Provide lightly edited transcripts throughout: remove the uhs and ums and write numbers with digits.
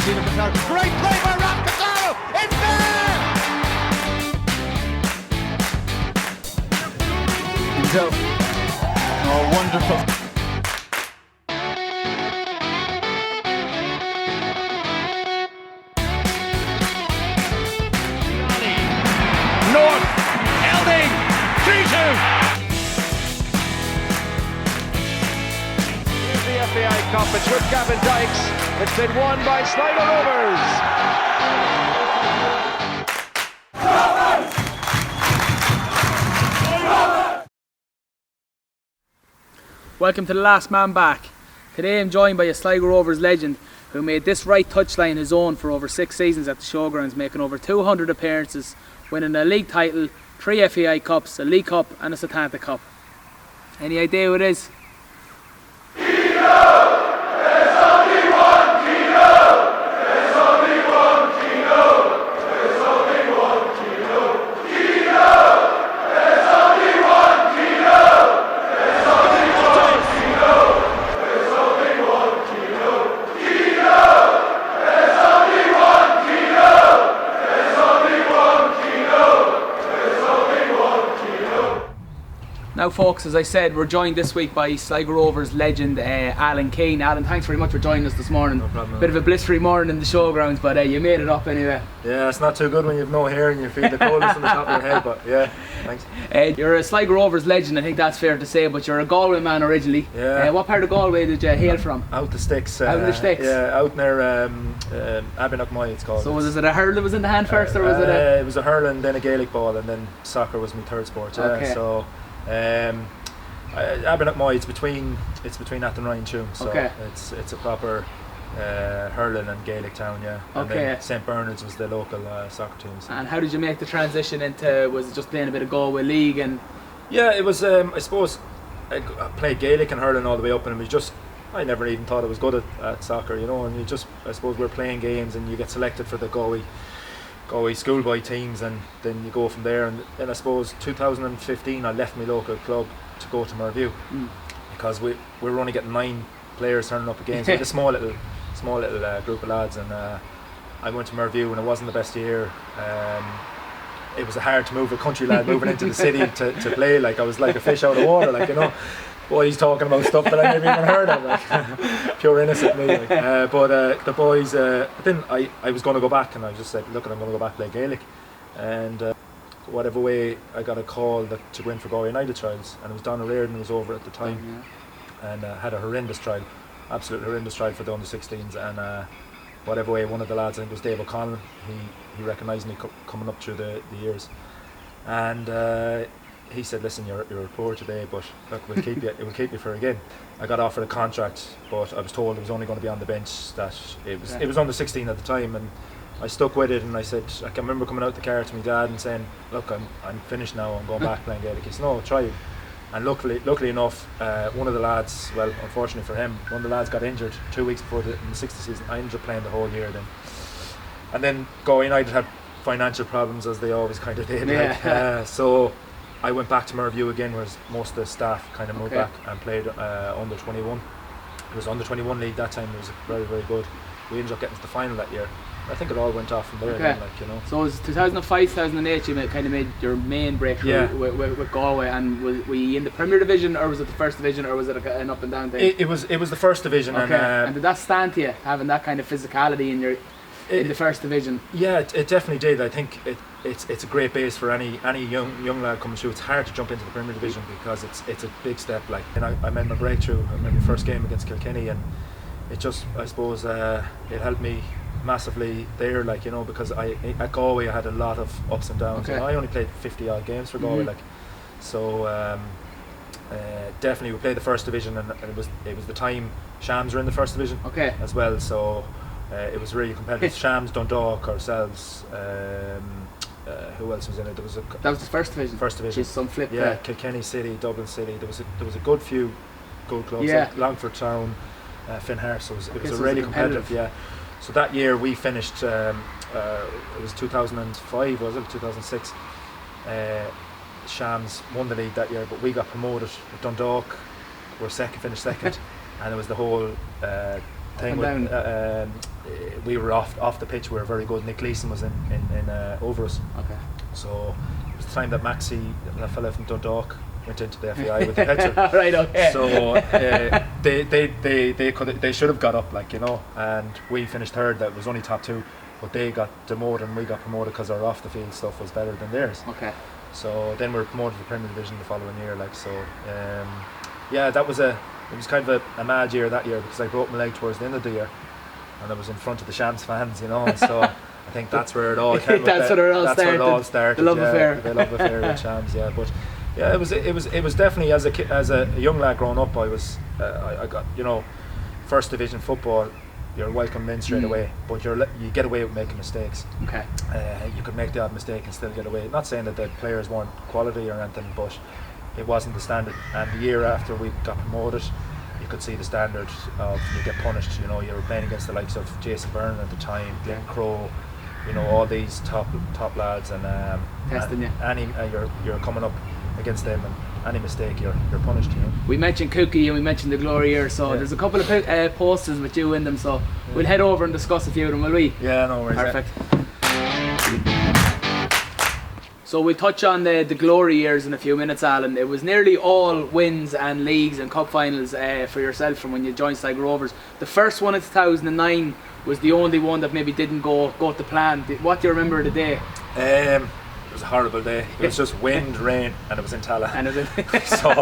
Great play by Rob Casaro. It's there. So, oh, wonderful. North, Elding, 3-2. Here's the FAI Cup. It's with Gavin Dykes. It's been won by Sligo Rovers. Welcome to The Last Man Back. Today I'm joined by a Sligo Rovers legend who made this right touchline his own for over 6 seasons at the showgrounds, making over 200 appearances, winning a league title, 3 FAI Cups, a League Cup and a Setanta Cup. Any idea who it is? Now folks, as I said, we're joined this week by Sligo Rovers legend Alan Keane. Alan, thanks very much for joining us this morning. No problem. Bit of a blistery morning in the showgrounds, but you made it up anyway. Yeah, it's not too good when you've no hair and you feel the coldness on the top of your head, but yeah, thanks. You're a Sligo Rovers legend, I think that's fair to say, but you're a Galway man originally. Yeah. What part of Galway did you hail from? Out the sticks. Out in the sticks? Yeah, out near Abennockmoy it's called. So was it a hurl that was in the hand first, or was it a... It was a hurling, then a Gaelic ball, and then soccer was my third sport. Yeah. Okay. So, Abennockmoy, it's between Athenry and Tuam, so okay. it's a proper hurling and Gaelic town, yeah. And okay. then St Bernard's was the local soccer team. So. And how did you make the transition into, was it just playing a bit of Galway League and... Yeah, it was, I suppose, I played Gaelic and hurling all the way up, and it was just, I never even thought I was good at soccer, you know, and you just, I suppose we're playing games and you get selected for the Galway schoolboy teams, and then you go from there. And then I suppose 2015 I left my local club to go to Merview because we were only getting 9 players turning up again, so we had a small little group of lads, and I went to Merview, and it wasn't the best year. It was hard to move a country lad moving into the city to play. Like, I was like a fish out of water, like, you know, boys talking about stuff that I never even heard of, like, pure innocent me, like. But the boys, then I was going to go back, and I just said, look, I'm going to go back and play Gaelic, and whatever way I got a call to go in for Galway United trials, and it was Donald Reardon was over at the time, and had a horrendous trial, absolutely horrendous trial for the under-16s, and whatever way, one of the lads, I think it was Dave O'Connell, he recognised me coming up through the years, and he said, listen, you're poor today, but look, we'll keep you for again. I got offered a contract, but I was told it was only going to be on the bench, that it was under 16 at the time, and I stuck with it. And I said, I can remember coming out the car to my dad and saying, look, I'm finished now, I'm going back playing Gaelic. He said, no, try it. And luckily enough, one of the lads, well, unfortunately for him, one of the lads got injured 2 weeks before in the 60th season. I ended up playing the whole year then. And then Galway United had financial problems, as they always kind of did. Yeah. So I went back to Merview again, where most of the staff kind of moved back and played under 21. It was under 21 league that time. It was very, very good. We ended up getting to the final that year. I think it all went off from there. Then, like, you know. So it was 2005, 2008 you kind of made your main breakthrough with Galway, and were you in the Premier Division, or was it the First Division, or was it an up and down thing? It was the First Division. Okay. And did that stand to you, having that kind of physicality in the First Division? Yeah, it definitely did. I think it's a great base for any young lad coming through. It's hard to jump into the Premier Division because it's a big step. Like, and I made my breakthrough. I made my first game against Kilkenny, and it just, I suppose, it helped me massively there, like, you know, because at Galway I had a lot of ups and downs. I only played 50 odd games for Galway, like, so definitely we played the First Division, and it was the time Shams were in the First Division as well, so it was really competitive. Shams, Dundalk, ourselves, who else was in it? That was the First Division. First Division. Jeez, some flip. Yeah, Kilkenny City, Dublin City. There was a good few good clubs, like Longford Town, Finn Harps. It was a really competitive. Yeah. So that year we finished. It was 2005, was it? 2006. Shams won the league that year, but we got promoted. Dundalk were finished second, and it was the whole thing with, we were off the pitch. We were very good. Nick Gleeson was in over us. Okay. So it was the time that Maxie, that fella from Dundalk, went into the FAI with the picture. Right. Okay. So they should have got up, like, you know, and we finished third. That was only top two, but they got demoted and we got promoted because our off the field stuff was better than theirs. Okay. So then we were promoted to the Premier Division the following year, like, so. Yeah, it was kind of a mad year that year because I broke my leg towards the end of the year, and I was in front of the Shams fans, you know. So I think that's where it all came. That's where it all started. The love affair. The love affair with Shams, yeah. But yeah, it was definitely as a young lad growing up. I got, you know, first division football. You're welcomed in straight away, but you get away with making mistakes. Okay. You could make the odd mistake and still get away. Not saying that the players weren't quality or anything, but it wasn't the standard. And the year after we got promoted, you could see the standard of you get punished. You know, you were playing against the likes of Jason Byrne at the time, Glenn Crowe, you know, all these top lads, and testing you. You're coming up against them, and any mistake you're punished. You know. We mentioned Cookie and we mentioned the Glory year, so there's a couple of posters with you in them. So we'll head over and discuss a few of them, will we? Yeah, no worries. Perfect. So we'll touch on the Glory years in a few minutes, Alan. It was nearly all wins and leagues and cup finals for yourself from when you joined Sligo Rovers. The first one in 2009 was the only one that maybe didn't go to plan. What do you remember of the day? It was a horrible day. It was just wind, rain, and it was in Tala. And it was So,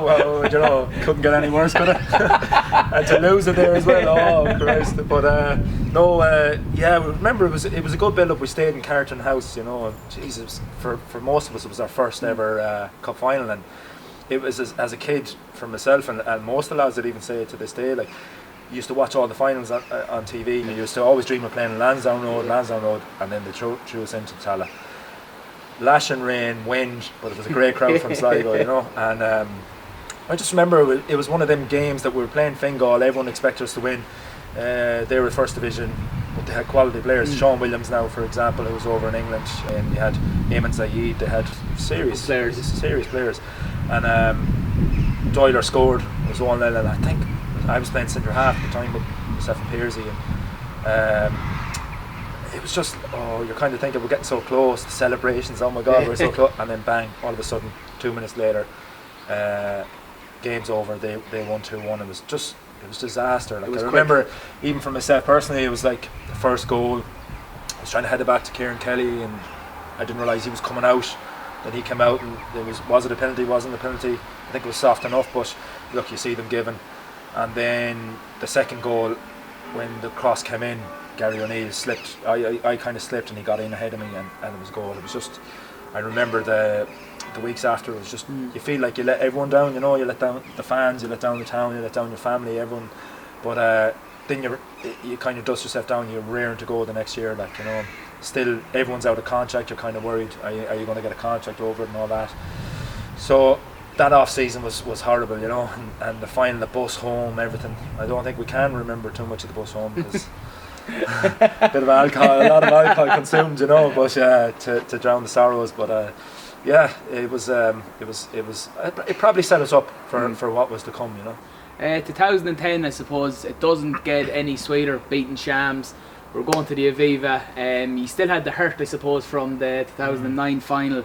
well, you know, couldn't get any worse, could it? And to lose it there as well, oh Christ! But yeah, remember it was a good build-up. We stayed in Carton House, you know. Jesus, for most of us, it was our first ever cup final, and it was as a kid, for myself and most of the lads that even say it to this day, like. You used to watch all the finals on TV, and you used to always dream of playing Lansdowne Road, and then they threw us into Tala. Lashing rain, wind, but it was a great crowd from Sligo, you know. And I just remember it was one of them games that we were playing Fingal. Everyone expected us to win. They were first division, but they had quality players. Sean Williams now, for example, who was over in England, and you had Eamon Zaid. They had serious players. And Doyler scored. It was 1-0, and I think I was playing centre half at the time with myself and Pearsy, and it was just, you're kind of thinking we're getting so close, the celebrations, oh my god, we're so close, and then bang, all of a sudden 2 minutes later, game's over, they won 2-1. It was disaster. Like, I remember, even for myself personally, it was like the first goal, I was trying to head it back to Kieran Kelly, and I didn't realise he was coming out. Then he came out, and was it a penalty, wasn't a penalty? I think it was soft enough, but look, you see them given. And then the second goal, when the cross came in, Gary O'Neill slipped. I kind of slipped, and he got in ahead of me, and it was goal. It was just, I remember the weeks after, it was just, you feel like you let everyone down, you know, you let down the fans, you let down the town, you let down your family, everyone. But then you kind of dust yourself down, you're raring to go the next year, like, you know. Still, everyone's out of contract, you're kind of worried, are you going to get a contract over it and all that. So that off season was horrible, you know, and the final, the bus home, everything. I don't think we can remember too much of the bus home because a lot of alcohol consumed, you know, but to drown the sorrows. But yeah, it probably set us up for what was to come, you know. 2010, I suppose, it doesn't get any sweeter, beating Shams. We're going to the Aviva. You still had the hurt, I suppose, from the 2009 final.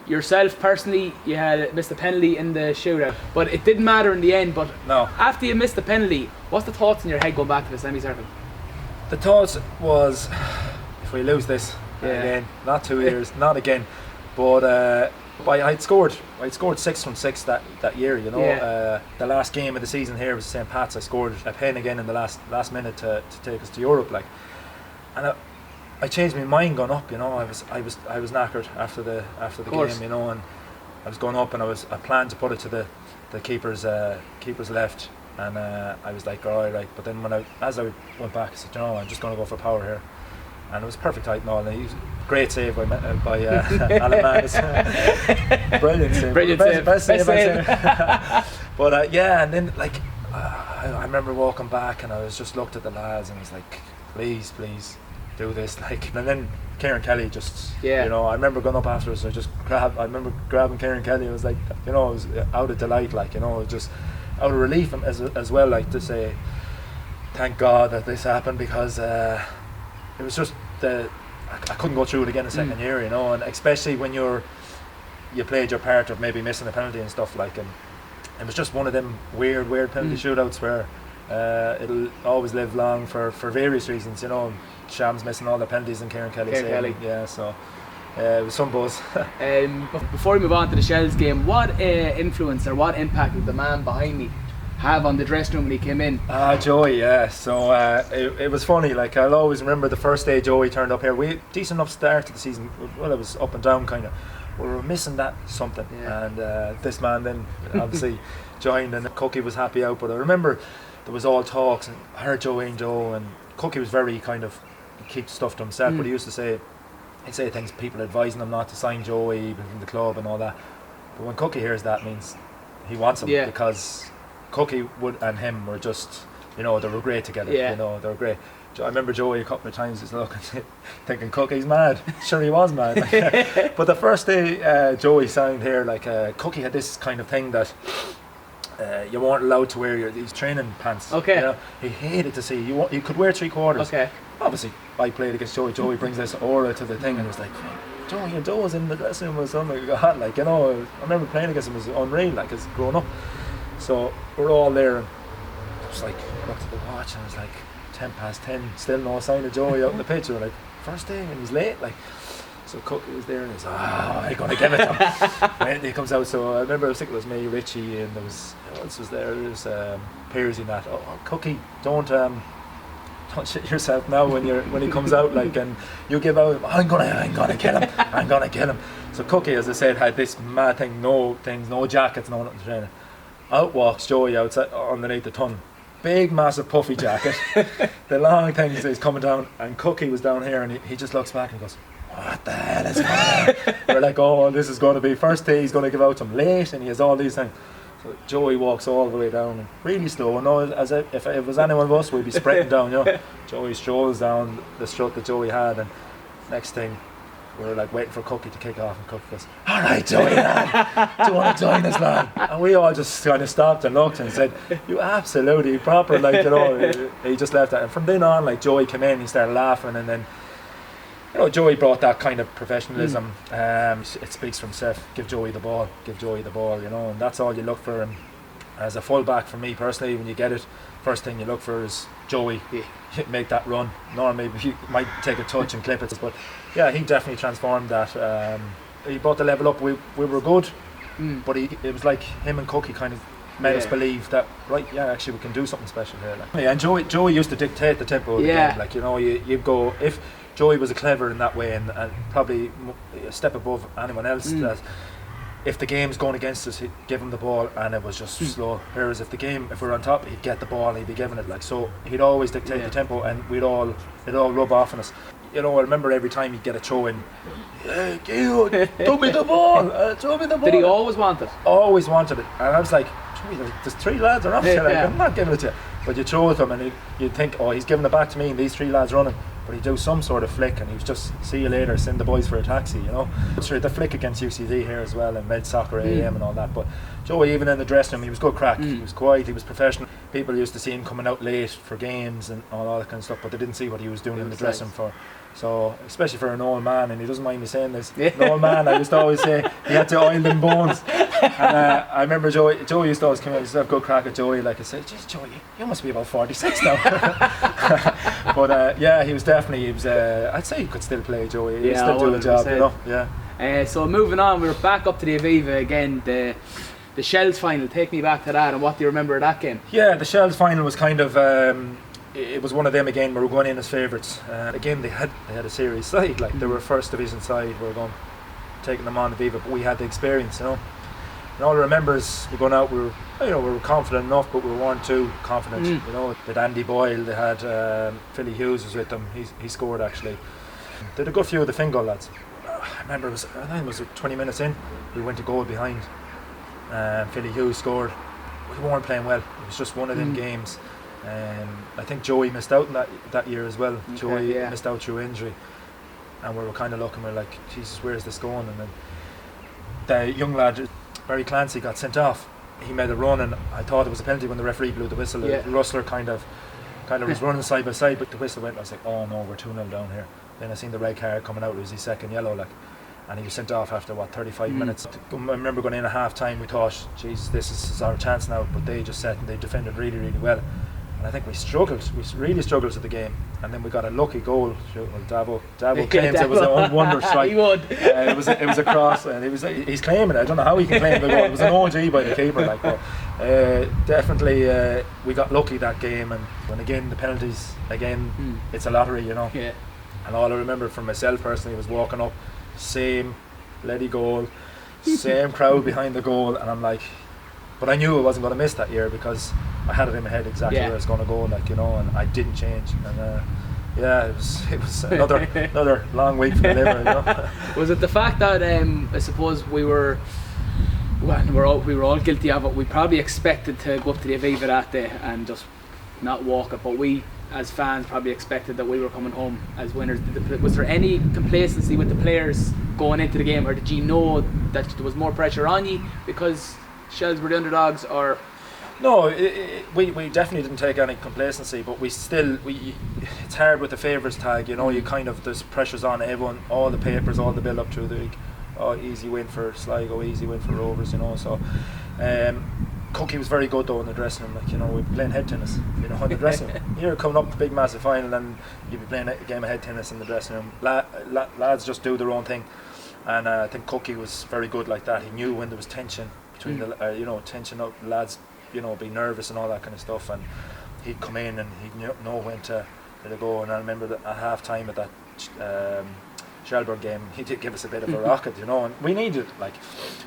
Yourself personally, you had missed a penalty in the shootout, but it didn't matter in the end. But no. After you missed the penalty, what's the thoughts in your head going back to the semi-circle? The thoughts was, if we lose this again, not 2 years, not again. But I'd scored 6 from 6 that year, you know. Yeah. The last game of the season here was St. Pat's. I scored a pen again in the last minute to take us to Europe, like. And I changed my mind going up, you know. I was knackered after the game, you know, and I was going up, and I planned to put it to the keeper's left, and I was like, all right. But then as I went back, I said, you know, I'm just going to go for power here, and it was perfect height and all. And he was great save by Alan Manus. Brilliant save. Best save. But yeah, and then like I remember walking back, and I was just looked at the lads and was like, please do this, like. And then Kieran Kelly just, you know, I remember going up afterwards, I remember grabbing Kieran Kelly. It was like, you know, it was out of delight, like, you know, it was just, out of relief as well, like to say thank God that this happened, because it was just I couldn't go through it again the second year, you know, and especially when you played your part of maybe missing a penalty and stuff, like, and it was just one of them weird penalty shootouts where it'll always live long for various reasons, you know. Shams missing all the penalties and Kieran Kelly. Yeah, so it was some buzz. Before we move on to the Shells game, what influence or what impact did the man behind me have on the dressing room when he came in? Joey, yeah. So it was funny. Like, I'll always remember the first day Joey turned up here. We decent enough start to the season. Well, it was up and down kind of. We were missing that something, and this man then obviously joined, and Cookie was happy out. But I remember there was all talks, and I heard Joey and Joe, and Cookie was very kind of keep stuff to himself, but he used to say, he'd say things, people advising him not to sign Joey from the club and all that. But when Cookie hears that, it means he wants him, because Cookie and him were just, you know, they were great together. You know, they were great. I remember Joey a couple of times just looking, thinking Cookie's mad. Sure, he was mad. But the first day Joey signed here, like, Cookie had this kind of thing that you weren't allowed to wear these training pants. You know? He hated to see you could wear 3/4. Obviously, I played against Joey. Joey brings this aura to the thing, and it was like, Joey and Joe was in the dressing room was something God, like, you know. I remember playing against him, it was unreal, like, as growing up. So we're all there, and I was like, looked at the watch, and it was like 10:10, still no sign of Joey out on the pitch. We were like, first day, and he's late, like. So Cookie was there, and he's I'm gonna give it to him. When he comes out, so I remember, I think it was me, Richie, and there was, who else was there? There was Pearsy and that. Cookie, don't shit yourself now when he comes out, like, and you give out, I'm gonna kill him. So Cookie, as I said, had this mad thing, no jackets, no nothing to train. Out walks Joey outside underneath the ton, big massive puffy jacket, the long thing is coming down, and Cookie was down here, and he just looks back and goes, what the hell is going on? We're like, oh, this is going to be first day he's going to give out to him late, and he has all these things. So Joey walks all the way down, and really slow. No, as if it was anyone of us, we'd be sprinting down. You know, Joey strolls down the strut that Joey had, and next thing we're like waiting for Cookie to kick off, and Cookie goes, "All right, Joey, lad, do you want to join us, lad?" And we all just kind of stopped and looked and said, "You absolutely proper, like, you know." He just left that, and from then on, like, Joey came in, he started laughing, and then, you know, Joey brought that kind of professionalism. It speaks for himself. Give Joey the ball, you know, and that's all you look for. And as a fullback, for me personally, when you get it, first thing you look for is Joey make that run. Normally he might take a touch and clip it, but yeah, he definitely transformed that. He brought the level up. We were good, but it was like him and Cookie kind of made us believe that, right, actually we can do something special here. Like. Yeah, and Joey used to dictate the tempo of the game. Like, you know, you go, if Joey was clever in that way, and probably a step above anyone else, that if the game's going against us, he'd give him the ball and it was just slow. Whereas if we're on top, he'd get the ball and he'd be giving it, like, so he'd always dictate the tempo, and it'd all rub off on us. You know, I remember every time he'd get a throw in, "Hey, throw me the ball, throw me the ball." Did he always want it? Always wanted it, and I was like, there's 3 lads around here, like, I'm not giving it to you. But you throw it to him, and you'd think, oh, he's giving it back to me, and these 3 lads running. But he'd do some sort of flick, and he was just, see you later, send the boys for a taxi, you know. Sure, the flick against UCD here as well, and Med Soccer AM and all that. But Joey, even in the dressing room, he was good crack. He was quiet, he was professional. People used to see him coming out late for games and all that kind of stuff, but they didn't see what he was doing in the dressing room for. So, especially for an old man, and he doesn't mind me saying this, an old man, I used to always say he had to oil them bones. And I remember Joey used to always come out, used to have a good crack at Joey, like I said, "Geez, Joey, you must be about 46 now." But he was I'd say he could still play, Joey. He'd still do the job, you know. So moving on, we were back up to the Aviva again, the Shells final. Take me back to that, and what do you remember of that game? Yeah, the Shells final was kind of, it was one of them again. We were going in as favourites. Again, they had a serious side, like they were a first division side. We were taking them on the Aviva, but we had the experience, you know. And all I remember is we going out, we were confident enough, but we weren't too confident. You know, they had Andy Boyle, they had Philly Hughes was with them. He scored actually. They had a good few of the Fingal lads. I remember I think it was 20 minutes in, we went to goal behind. Philly Hughes scored. We weren't playing well. It was just one of them games. I think Joey missed out in that year as well. Joey missed out through injury, and we were kind of looking. We're like, Jesus, where's this going? And then the young lad, Barry Clancy, got sent off. he made a run, and I thought it was a penalty when the referee blew the whistle. Yeah. Rustler kind of was running side by side, but the whistle went, and I was like, oh no, we're 2-0 down here. Then I seen the red card coming out. It was his second yellow, like, and he was sent off after 35 minutes. I remember going in at half time, we thought, geez, this is our chance now, but they just sat and they defended really, really well. And I think we really struggled with the game, and then we got a lucky goal. Well, Davo claims it was a wonder strike. He would. It was a cross, and he's claiming it. I don't know how he can claim the goal. It was an OG by the keeper, like. But definitely we got lucky that game, and when again the penalties again, it's a lottery, you know. Yeah. And all I remember from myself personally was walking up, same bloody goal, same crowd behind the goal, and I'm like, but I knew I wasn't going to miss that year because I had it in my head exactly where I was going to go, like, you know, and I didn't change. And yeah, it was another long week for the liver, you know. Was it the fact that I suppose we were all guilty of it? We probably expected to go up to the Aviva that day and just not walk it, but we as fans probably expected that we were coming home as winners. Was there any complacency with the players going into the game, or did you know that there was more pressure on you because Shells were the underdogs? Or no, we definitely didn't take any complacency, but it's hard with the favourites tag, you know. You kind of, there's pressures on everyone, all the papers, all the build up through the week. Oh, easy win for Sligo, easy win for Rovers, you know. So Cookie was very good though in the dressing room, like, you know. We'd be playing head tennis, you know, in the dressing room. Here coming up the big massive final, and you'd be playing a game of head tennis in the dressing room. Lads just do their own thing, and I think Cookie was very good like that. He knew when there was tension between the tension up, lads, you know, be nervous and all that kind of stuff, and he'd come in and he'd know when to go. And I remember that at half time at that Shelburne game, he did give us a bit of a rocket, you know, and we needed it, like.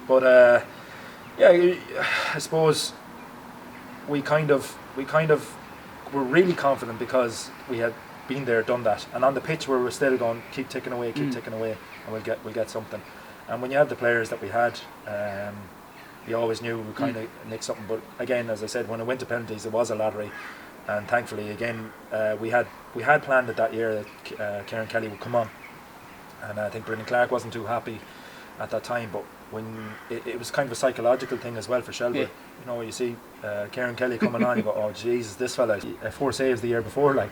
But yeah, I suppose we kind of were really confident because we had been there, done that, and on the pitch we were still going, keep ticking away, and we'll get something. And when you have the players that we had, you always knew we kind of nicked something. But again, as I said, when it went to penalties, it was a lottery, and thankfully again we had planned it that year that Kieran Kelly would come on, and I think Brendan Clark wasn't too happy at that time, but when it was kind of a psychological thing as well for Shelburne. You know, you see Kieran Kelly coming on, you go, oh Jesus, this fella, 4 saves the year before, like,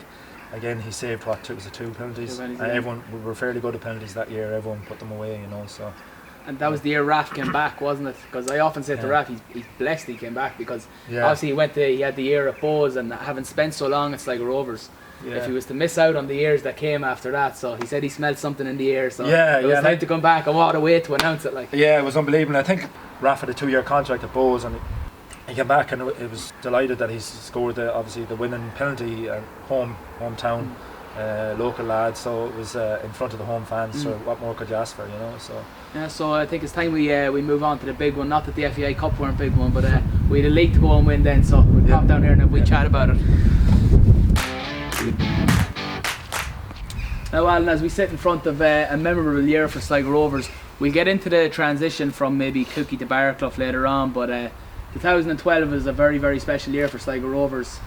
again he saved what, was it 2 penalties? Everyone, we were fairly good at penalties that year, everyone put them away, you know. So. And that was the year Raf came back, wasn't it? Because I often say to Raf, he's blessed he came back, because obviously he had the year at Bowes, and having spent so long at Sligo Rovers, if he was to miss out on the years that came after that, so he said he smelled something in the air, so it was time to come back, and what a way to announce it, like. Yeah, it was unbelievable. I think Raf had a 2-year contract at Bowes, and he came back, and it was delighted that he scored obviously the winning penalty at hometown, local lads, so it was in front of the home fans, so what more could you ask for, you know. So yeah, so I think it's time we move on to the big one. Not that the FAI Cup weren't a big one, but we had a league to go and win then, so we'll pop down here and we chat about it. Now, Alan, as we sit in front of a memorable year for Sligo Rovers, we'll get into the transition from maybe Cookie to Barraclough later on, but 2012 is a very, very special year for Sligo Rovers.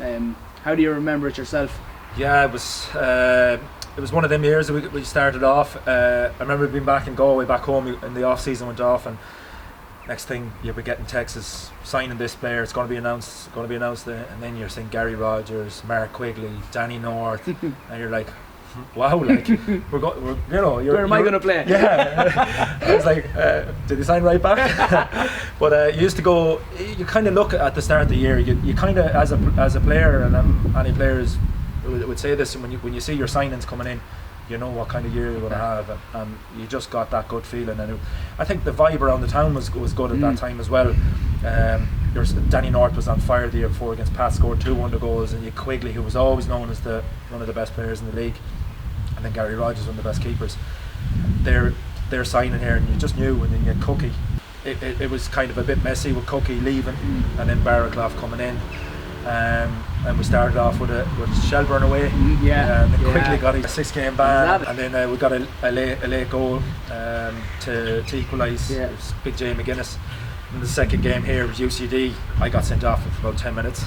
How do you remember it yourself? Yeah, it was one of them years that we started off. I remember being back in Galway, back home, in the off season went off, and next thing you'll be getting texts signing this player, it's going to be announced, and then you're seeing Gary Rogers, Mark Quigley, Danny North, and you're like, wow, like where am I going to play? Yeah. I was like, did he sign right back? But you used to go, you kind of look at the start of the year, you kind of, as a player, and any players would say this, and when you see your signings coming in, you know what kind of year you're going to have, and you just got that good feeling. And I think the vibe around the town was good at that time as well. Danny North was on fire the year before against Pat, scored 2 wonder goals, and you Quigley, who was always known as one of the best players in the league, and then Gary Rogers, one of the best keepers. They're signing here, and you just knew. And then you had Cookie. It was kind of a bit messy with Cookie leaving, and then Barraclough coming in. And we started off with Shelburne away, and then quickly got a 6-game ban, and then we got a late goal to equalise. It was Big J McGuinness. In the second game here was UCD. I got sent off for about 10 minutes.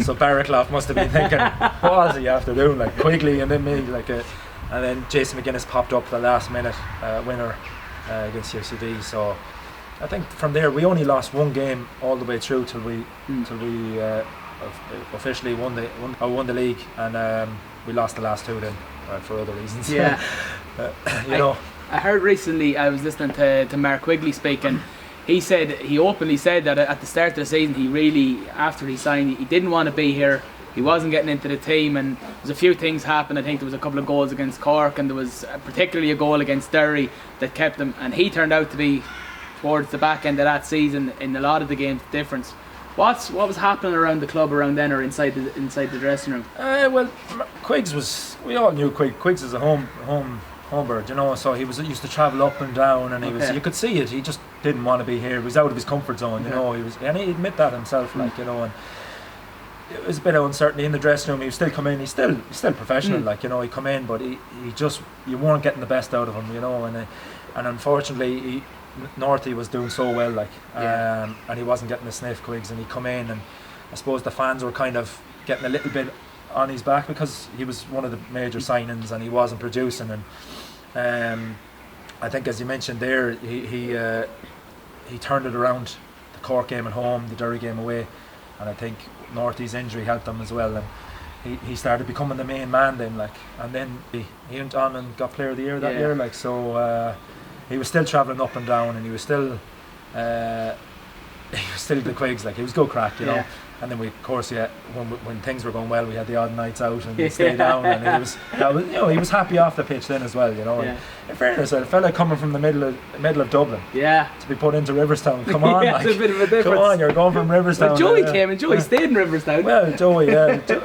So Barraclough must have been thinking, what was he after doing? Like Quigley and then me, and then Jason McGuinness popped up the last minute winner against UCD. So I think from there we only lost one game all the way through till we officially won the league, and we lost the last two then for other reasons. Yeah. you know. I heard recently, I was listening to Mark Quigley speak, and he openly said that at the start of the season, he really, after he signed, he didn't want to be here. He wasn't getting into the team, and there's a few things happened. I think there was a couple of goals against Cork, and there was particularly a goal against Derry that kept him, and he turned out to be, towards the back end of that season, in a lot of the games, the difference. What was happening around the club around then, or inside the dressing room? Well, Quiggs was, we all knew Quiggs is a home bird, you know, so he used to travel up and down, and you could see it. He just didn't want to be here. He was out of his comfort zone, you know. And he admit that himself, like, you know. And it was a bit of uncertainty in the dressing room. He would still come in. He's still professional, like, you know. He come in, but he just, you weren't getting the best out of him, you know. And unfortunately, Northey was doing so well, like, and he wasn't getting the sniff, Quiggs, and he come in, and I suppose the fans were kind of getting a little bit on his back because he was one of the major signings and he wasn't producing. And I think, as you mentioned there, he turned it around. The Cork game at home, the Derry game away, and I think Northey's injury helped him as well. And he started becoming the main man then, like, and then he went on and got Player of the Year that year, like. So he was still travelling up and down, and he was still the Quiggs, like, he was good crack, you know. And then we, of course, when things were going well, we had the odd nights out and he'd stay down, and he was happy off the pitch then as well, you know. And in fairness, a fella coming from the middle of Dublin, to be put into Riverstown, come on, like, it's a bit of a difference. Come on, you're going from Riverstown. Well, Joey came, and Joey stayed in Riverstown. Well, Joey,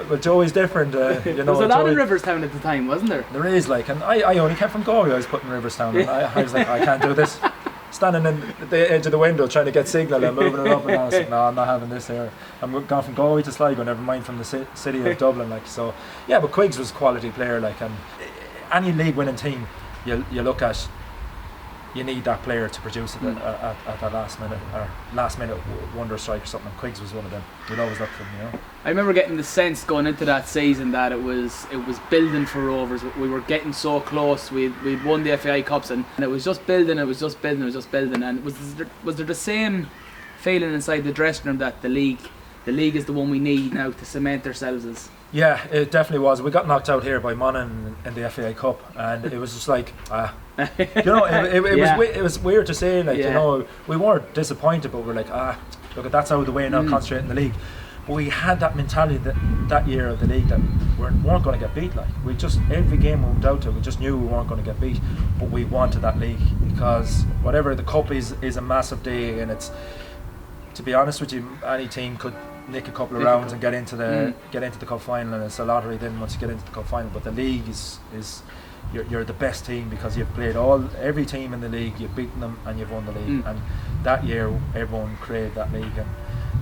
but Joey's different, you know. There was a lot in Riverstown at the time, wasn't there? There is, like, and I only came from Galway. I was put in Riverstown, and I was like, I can't do this. Standing in the edge of the window trying to get signal and moving it up and down. I was like, no, I'm not having this here. I'm gone from Galway to Sligo, never mind from the city of Dublin, like. So yeah, but Quiggs was a quality player, like, and any league winning team you look at, you need that player to produce it at that last minute wonder strike or something. Quiggs was one of them. You'd always look for him, you know. I remember getting the sense going into that season that it was building for Rovers. We were getting so close. We'd won the FAI Cups, and it was just building. And was there the same feeling inside the dressing room that the league is the one we need now to cement ourselves as? Yeah, it definitely was. We got knocked out here by Monaghan in the FAI Cup, and it was just like, you know, it was weird to say, like, you know, we weren't disappointed, but we're like, look, that's out of the way now, concentrate in the league. But we had that mentality that year of the league that we weren't going to get beat. Like, we just, every game we went out to, we just knew we weren't going to get beat, but we wanted that league, because whatever the cup is a massive day, and it's, to be honest with you, any team could nick a couple of rounds and get into the cup final, and it's a lottery then once you get into the cup final. But the league is you're the best team because you've played every team in the league, you've beaten them and you've won the league. And that year everyone craved that league,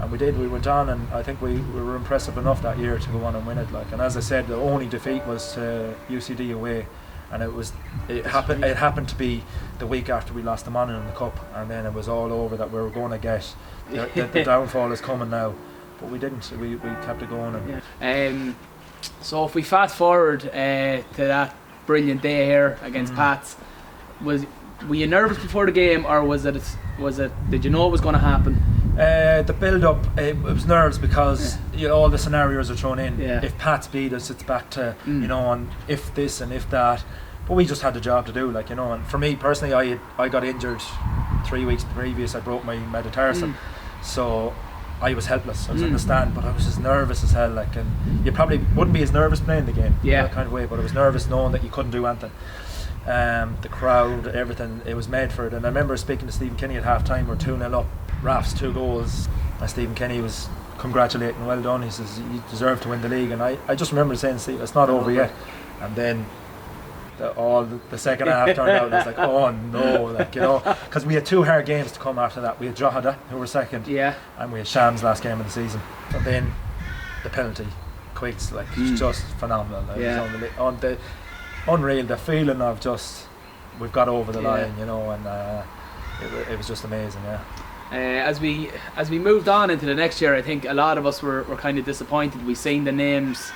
and we did. We went on, and I think we were impressive enough that year to go on and win it, like. And as I said, the only defeat was to UCD away, and it happened to be the week after we lost the Monaghan in the cup, and then it was all over that we were going to get the downfall is coming now. But we didn't. We kept it going. So if we fast forward to that brilliant day here against Pats, were you nervous before the game, or was it? Did you know it was going to happen? The build-up, it was nerves because all the scenarios are thrown in. If Pats beat us, it's back to you know, and if this and if that. But we just had the job to do, like, you know. And for me personally, I got injured 3 weeks previous. I broke my metatarsal, so I was helpless. I was in the stand, but I was as nervous as hell, like. And you probably wouldn't be as nervous playing the game, that kind of way, but I was nervous knowing that you couldn't do anything. The crowd, everything, it was made for it. And I remember speaking to Stephen Kenny at half time. We're 2-0 up, Raf's 2 goals, and Stephen Kenny was congratulating, well done, he says you deserve to win the league. And I just remember saying, Steve, it's not over yet. And then the second half turned out, and I was like, oh no, like, you know, because we had 2 hard games to come after that. We had Drogheda, who were second, and we had Shams last game of the season, and then the penalty, Quiggs, like, just phenomenal. Like, it was unreal, the feeling of just, we've got over the line, you know, and it was just amazing. As we moved on into the next year, I think a lot of us were kind of disappointed. We seen the names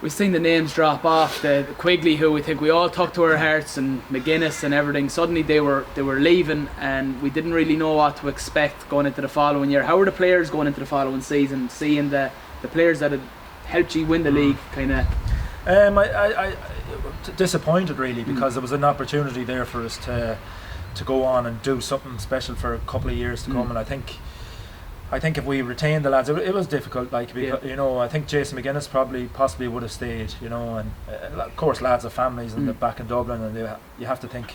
we've seen the names drop off. The Quigley, who we think we all took to our hearts, and McGuinness and everything. Suddenly they were leaving, and we didn't really know what to expect going into the following year. How were the players going into the following season, seeing the players that had helped you win the league kind of? I disappointed really, because there was an opportunity there for us to go on and do something special for a couple of years to come, and I think if we retained the lads, it was difficult. Like, because, you know, I think Jason McGuinness possibly would have stayed. You know, and of course lads have families and they're back in Dublin, and you have to think,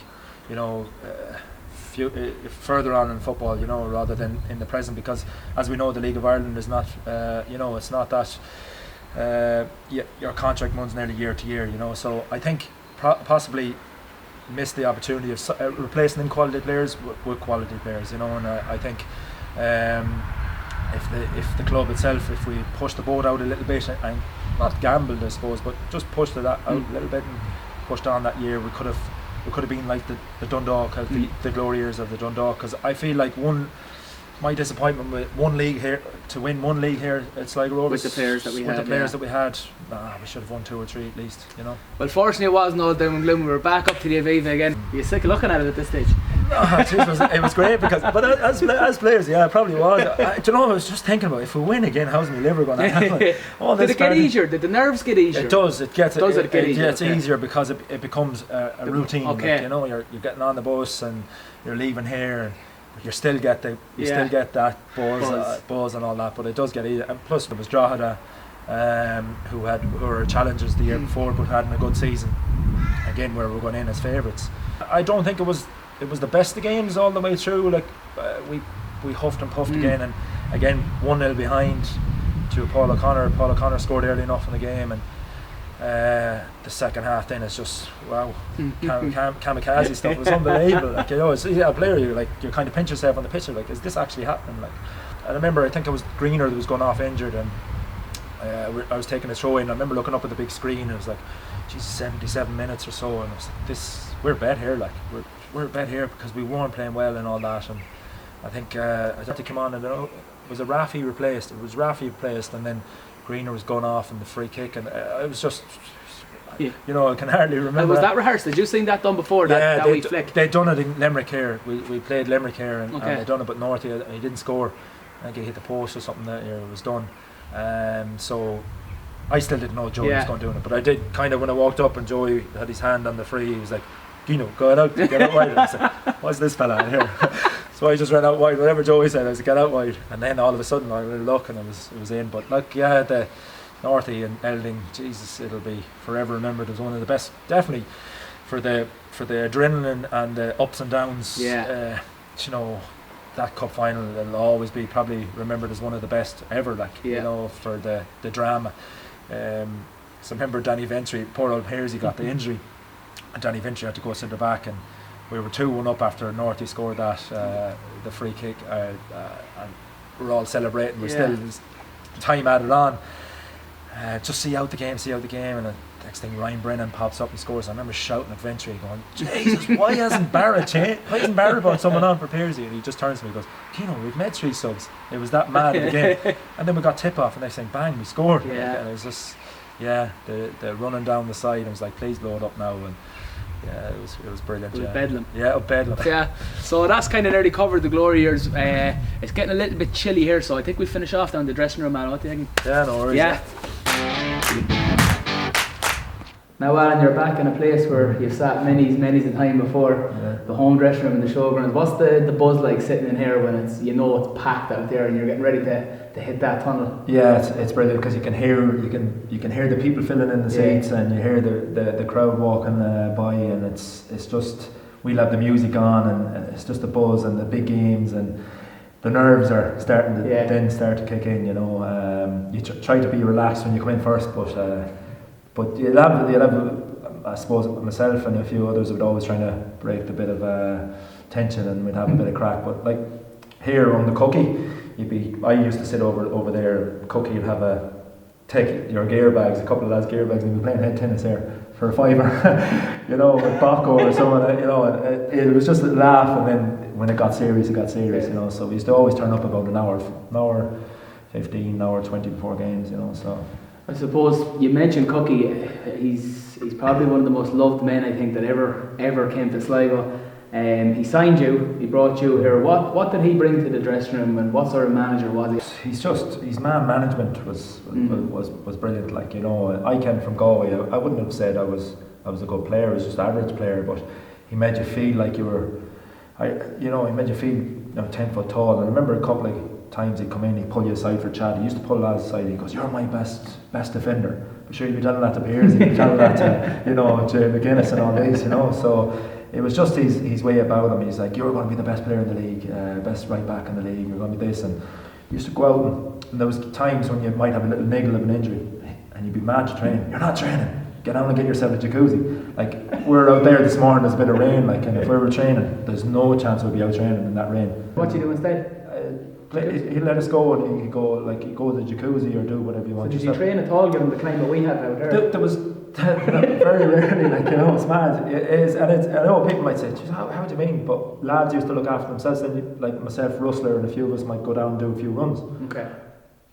you know, further on in football, you know, rather than in the present, because as we know, the League of Ireland is not, you know, it's not that your contract runs nearly year to year. You know, so I think possibly missed the opportunity of replacing quality players with quality players. You know, and I think. If the club itself, if we pushed the boat out a little bit and not gambled, I suppose, but just pushed it out a little bit and pushed on that year, we could have been like the Dundalk, the glory years of the Dundalk. Because I feel like my disappointment with to win one league here at Sligo Rovers with the players that we had, we should have won 2 or 3 at least, you know. Well, fortunately it wasn't all doom and gloom. We were back up to the Aviva again. Are you sick of looking at it at this stage? No, it was great, but as players, yeah, it probably was. Do you know, I was just thinking about, if we win again, how's my liver going to happen? Did it get easier? Did the nerves get easier? It does. It get easier. Yeah, it's easier because it becomes a routine. Okay. Like, you know, you're getting on the bus and you're leaving here, and you still get that buzz and all that. But it does get easier. And plus, there was Drogheda, who were challengers the year before, but hadn't a good season. Again, where we're going in as favourites. I don't think it was the best of games all the way through. Like, we huffed and puffed again, and again 1-0 behind to Paul O'Connor. Paul O'Connor scored early enough in the game, and the second half then is just wow, kamikaze stuff. It was unbelievable. Like, you know, it's a player, you kind of pinch yourself on the pitch. Like, is this actually happening? Like, I remember, I think it was Greener that was going off injured, and I was taking a throw in. I remember looking up at the big screen, and it was like, geez, 77 minutes or so, and I was like, we're bet here. Like, we're bet here because we weren't playing well and all that. And I think I had to come on, and it was Rafi replaced. It was Rafi replaced, and then Greener was going off in the free kick, and it was just, you know, I can hardly remember. And was that rehearsed? Did you seen that done before? That wee flick? They'd done it in Limerick here. We played Limerick here, and they'd done it, but Northie, he didn't score. I think he hit the post or something that year. It was done. So I still didn't know Joey was going to do it, but I did kind of, when I walked up and Joey had his hand on the free, he was like, Gino, get out wide. And I said, what's this fella in here? So I just ran out wide. Whatever Joey said, I said, get out wide. And then all of a sudden I really look, and it was in. But like, yeah, the Northie and Elding, Jesus, it'll be forever remembered as one of the best. Definitely for the adrenaline and the ups and downs. Yeah. You know, that cup final will always be probably remembered as one of the best ever. Like, you know, for the drama. So remember Danny Ventry, poor old Pearsy got the injury, and Danny Ventry had to go centre back, and we were 2-1 up after Northie scored that the free kick, and we're all celebrating. We're still time added on. Just see out the game, and the next thing Ryan Brennan pops up and scores. I remember shouting at Ventry, going, Jesus, why hasn't Barrett brought someone on for Pearsy? And he just turns to me and goes, Keane, we've made 3 subs. It was that mad in the game. And then we got tip off, and next thing, bang, we scored. And it was just, the running down the side, I was like, please load up now. And yeah, it was brilliant. It was Bedlam. Yeah, Bedlam. Yeah, so that's kind of nearly covered the glory years. It's getting a little bit chilly here, so I think we finish off down the dressing room, man. What do you think? Yeah, no worries. Yeah. Now, Alan, you're back in a place where you've sat many's a time before, the home dressing room and the showgrounds. What's the buzz like sitting in here when it's, you know, it's packed out there and you're getting ready to hit that tunnel? Yeah, it's brilliant because you can hear the people filling in the seats, and you hear the crowd walking by, and it's just, we'll have the music on, and it's just the buzz and the big games, and the nerves are starting to then start to kick in. You know, you try to be relaxed when you come in first, but you'll have, I suppose myself and a few others would always trying to break the bit of tension, and we'd have a bit of crack. But like here on the cookie, I used to sit over there. Cookie, you'd take your gear bags, a couple of lads' gear bags, and we'd be playing head tennis here for a fiver, you know, with Baco or someone, you know. And it was just a laugh, and then when it got serious, you know. So we used to always turn up about an hour 15, an hour 20 before games, you know. So I suppose you mentioned Cookie. He's probably one of the most loved men I think that ever came to Sligo. He signed you. He brought you here. What did he bring to the dressing room, and what sort of manager was he? His man management was brilliant. Like, you know, I came from Galway. I wouldn't have said I was a good player. I was just an average player, but he made you feel like you were. He made you feel 10 foot tall. And I remember a couple of times he'd come in, he'd pull you aside for chat. He used to pull lads aside. He goes, "You're my best defender." I'm sure you'd be telling that to Beers, you'd be telling that to to McGuinness and all these, So it was just his way about him. He's like, "You're going to be the best player in the league, best right back in the league. You're going to be this." And he used to go out and there was times when you might have a little niggle of an injury, and you'd be mad to train. "You're not training. Get out and get yourself a jacuzzi." Like, we're out there this morning, there's a bit of rain, like, and if we were training, there's no chance we'd be out training in that rain. What do you do instead? He'd let us go, and he'd go to the jacuzzi or do whatever you want. So did you train at all, given the climate we have out there? There was very rarely, like, it's mad. It is, and I know people might say, "Jeez, how do you mean?" But lads used to look after themselves, and like myself, Rustler, and a few of us might go down and do a few runs. Okay.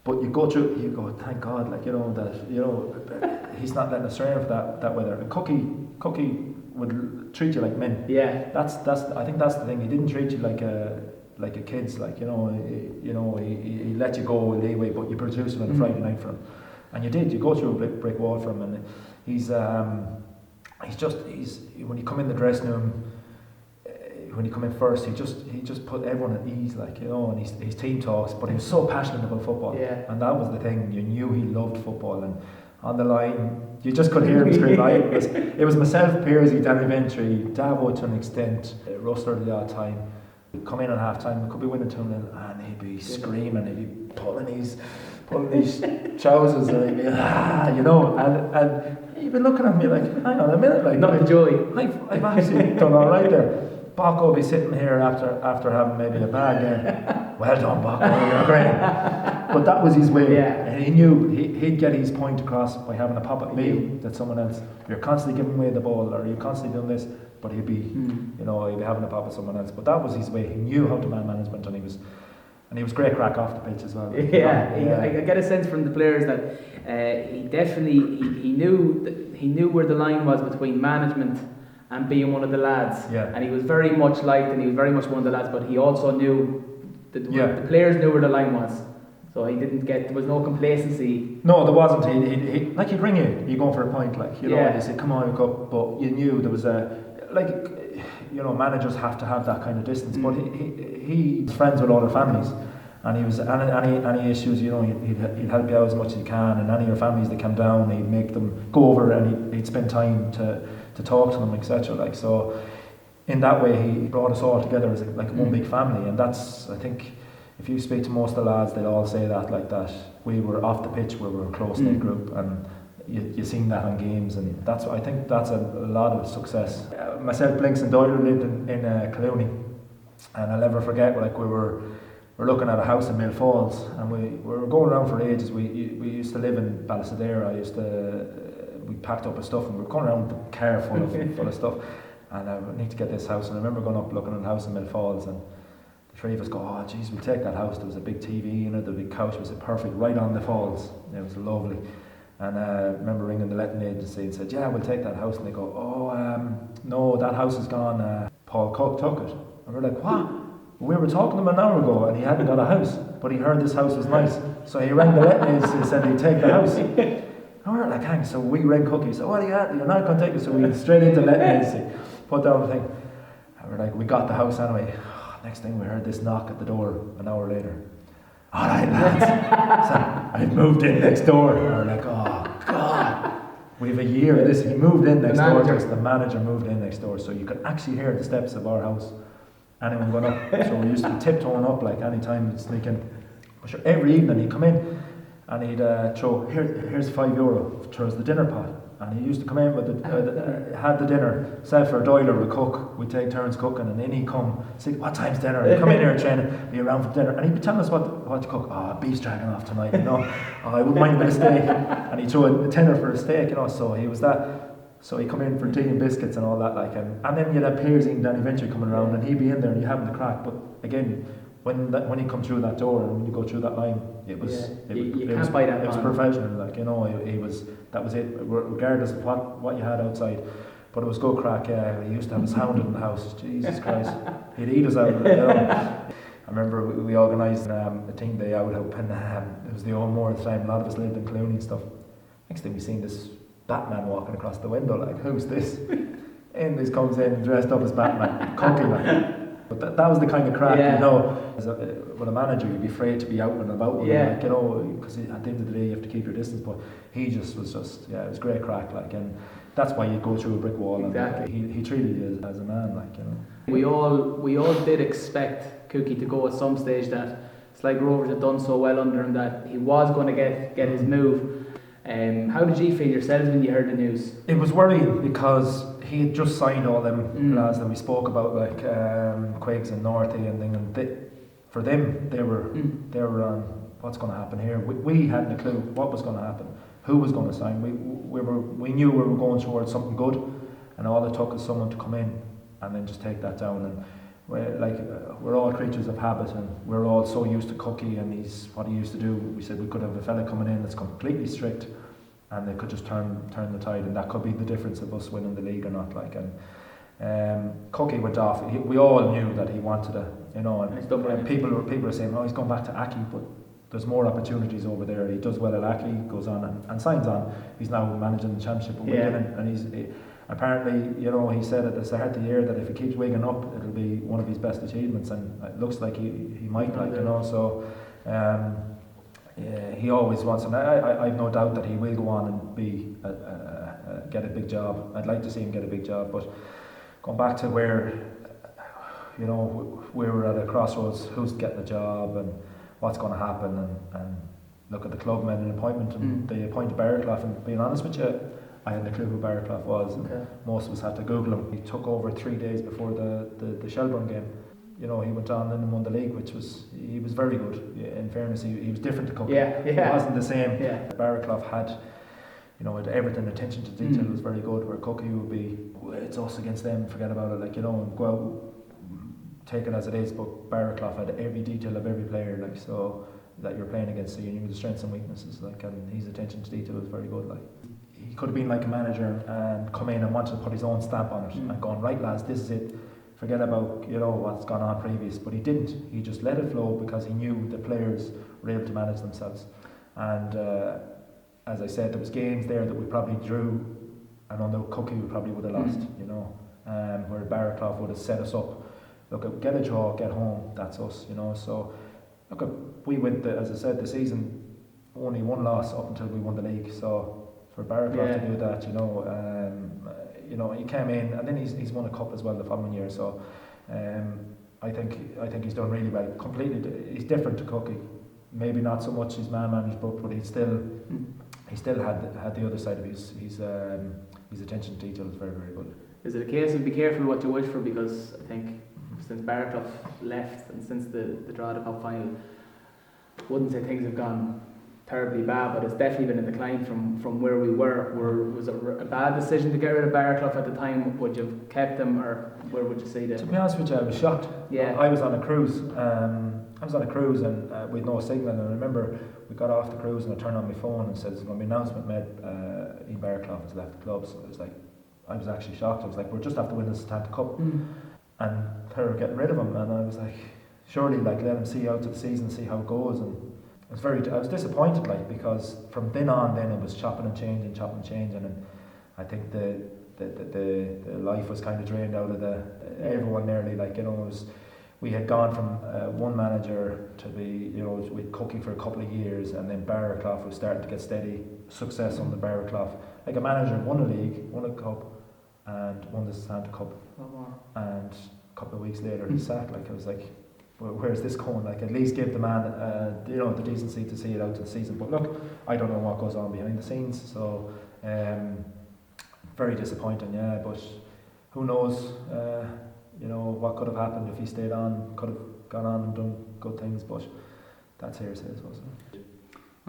But you go, "Thank God," like, that he's not letting us train for that weather. And Cookie would treat you like men. Yeah. That's I think that's the thing. He didn't treat you like a kid's, like, he let you go leeway, but you produced it on a Friday night for him, and you did. You go through a brick wall for him, and he's when you come in the dressing room, when you come in first, he just put everyone at ease, like, and his team talks, but he was so passionate about football, and that was the thing. You knew he loved football, and on the line, you just could hear him scream. It was myself, Pearsy, Danny Ventry, Davo to an extent, Rustler the odd time. He'd come in at half time, we could be winning 2-0, and he'd be screaming, he'd be pulling these trousers, and he'd be, and he'd be looking at me like, "Hang on a minute, like, not the joy. I've actually done all right there." Bocco will be sitting here after having maybe a bad game. "Well done, Bocco, you're great." But that was his way, and he knew he'd get his point across by having a pop at me, that someone else, "You're constantly giving away the ball, or you're constantly doing this," but he'd be having a pop at someone else. But that was his way. He knew how to man management, and he was great crack off the pitch as well. I get a sense from the players that he definitely he knew where the line was between management and being one of the lads. Yeah. And he was very much liked, and he was very much one of the lads, but he also knew that the players knew where the line was. So there was no complacency. No, there wasn't. He'd ring you, you go for a point, like, and you say, "Come on, go," but you knew there was managers have to have that kind of distance, but he's friends with all their families, and he was any issues, he'd help you out as much as he can, and any of your families that come down, he'd make them go over, and he'd spend time to talk to them, etc. Like, so in that way, he brought us all together as one big family, and that's, I think, if you speak to most of the lads, they'll all say that, like, that we were off the pitch where we were a close-knit group, and you seen that on games, and I think that's a lot of success. Myself, Blinks, and Doyle lived in Clooney, and I'll never forget, like, we were looking at a house in Mill Falls, and we were going around for ages. We used to live in Ballysadare. We packed up our stuff, and we were going around with the car full of stuff, and I need to get this house. And I remember going up looking at the house in Mill Falls, and the three of us go, "Oh geez, we'll take that house." There was a big TV in it, the big couch was perfect, right on the falls. It was lovely. And I remember ringing the letting agency and said, "Yeah, we'll take that house." And they go, "No, that house is gone. Paul Cook took it." And we're like, "What?" We were talking to him an hour ago, and he hadn't got a house, but he heard this house was nice, so he rang the letting agency and said he'd take the house. And we were like, "Hang." So we rang Cookie. So, "What are you at? You're not going to take it." So we went straight into the letting agency, put down the thing, and we're like, we got the house anyway. Next thing we heard this knock at the door an hour later. "All right, lads." So I've moved in next door. And we're like, "Oh God, we have a year of this." He moved in next door to us. The manager moved in next door, so you could actually hear the steps of our house. Anyone going up? So we used to be tiptoeing up, like, any time he'd sneak in. But sure, every evening he'd come in, and he'd throw, "Here's €5 towards the dinner pot." And he used to come in with had the dinner. Self or Doyle would cook. We'd take turns cooking, and then he'd come, say, "What time's dinner?" He'd come in here training, be around for dinner, and he'd be telling us what to cook. "Oh, beef's dragging off tonight, "Oh, I wouldn't mind a bit of steak." And he'd throw a tenner for a steak, so he was that. So he'd come in for tea and biscuits and all that, like, and then you'd have Pearsy and Danny Venture coming around, and he'd be in there and you having the crack. But again, when he come through that door and when you go through that line, it was you can't buy that. It was professional, like, you know. He was, that was it, regardless of what you had outside. But it was good crack. Yeah, he used to have his hound in the house. Jesus Christ, he'd eat us out. You know. I remember we organised a team day out up in it was the O'More at the time. A lot of us lived in Clooney and stuff. Next thing we seen this Batman walking across the window, like, who's this? And this comes in dressed up as Batman, cooking, like. But that was the kind of crack, you know. With a manager, you'd be afraid to be out and about with him, like, you know, because at the end of the day you have to keep your distance. But he just was it was great crack, like, and that's why you go through a brick wall. Exactly. And he treated you as a man, like, you know. We all did expect Cookie to go at some stage. That Sligo Rovers had done so well under him that he was going to get his move. How did you feel yourselves when you heard the news? It was worrying because he had just signed all them lads that we spoke about, like Quiggs and Northey and thing, and for them they were on what's going to happen here. We hadn't a clue what was going to happen, who was going to sign. We knew we were going towards something good, and all it took is someone to come in and then just take that down. And we're all creatures of habit, and we're all so used to Cookie and what he used to do. We said we could have a fella coming in that's completely strict, and they could just turn the tide, and that could be the difference of us winning the league or not. Like, and Cookie went off. We all knew that he wanted it, you know. And people were saying, "Oh, he's gone back to Aki," but there's more opportunities over there. He does well at Aki, goes on and signs on. He's now managing the championship with Wigan, and apparently, you know, he said at the start of the year that if he keeps Wigan up, it'll be one of his best achievements, and it looks like he might, like, you know. So he always wants, and I've no doubt that he will go on and be get a big job. I'd like to see him get a big job, but going back to where, you know, we were at a crossroads, who's getting the job and what's going to happen, and look at the club made an appointment, and they appointed Barraclough, and being honest with you, I had no clue who Barraclough was. Okay. Most of us had to Google him. He took over 3 days before the Shelbourne game. You know, he went on and won the league, he was very good. In fairness, he was different to Cookie. He wasn't the same. Barraclough had, you know, everything, attention to detail was very good, where Cookie would be, it's us against them, forget about it, like, you know, and go out, take it as it is. But Barraclough had every detail of every player, like, so that you're playing against, so you knew the strengths and weaknesses, like, and his attention to detail was very good, like. He could have been like a manager and come in and wanted to put his own stamp on it and gone, right lads, this is it, forget about, you know, what's gone on previous. But he didn't. He just let it flow because he knew the players were able to manage themselves. And as I said, there was games there that we probably drew, and under Cookie we probably would have lost, you know, where Barraclough would have set us up. Look, get a draw, get home, that's us, you know. So look, we went, as I said, the season only one loss up until we won the league. So for Barraclough to do that, you know, he came in, and then he's won a cup as well the following year. So I think he's done really well. Completely, he's different to Cookie. Maybe not so much his man managed, but he still had the other side of his attention to detail is very, very good. Is it a case of be careful what you wish for? Because I think since Barraclough left and since the draw of the cup final, wouldn't say things have gone terribly bad, but it's definitely been a decline from where we were. Was it a bad decision to get rid of Barraclough at the time? Would you have kept him, or where would you see that? To be honest with you, I was shocked. I was on a cruise. And with no signal, and I remember we got off the cruise and I turned on my phone and said there's going to be an announcement made, Ian Barraclough has left the club. So I was actually shocked. I was like, we're just after winning the Stanley Cup and they're getting rid of him, and I was like, surely, like, let him see out to the season, see how it goes. And I was disappointed, like, because from then on, then it was chopping and changing, and I think the life was kind of drained out of everyone nearly, like, you know. We had gone from one manager to be, you know, with Cookie for a couple of years, and then Barraclough was starting to get steady success under Barraclough. Like, a manager won a league, won a cup, and won the Santa Cup, and a couple of weeks later he's sacked. Like, I was like, where's this going? Like, at least give the man, you know, the decency to see it out to the season. But look, I don't know what goes on behind the scenes, so very disappointing, yeah. But who knows? You know, what could have happened if he stayed on? Could have gone on and done good things, but that's hearsay, I suppose.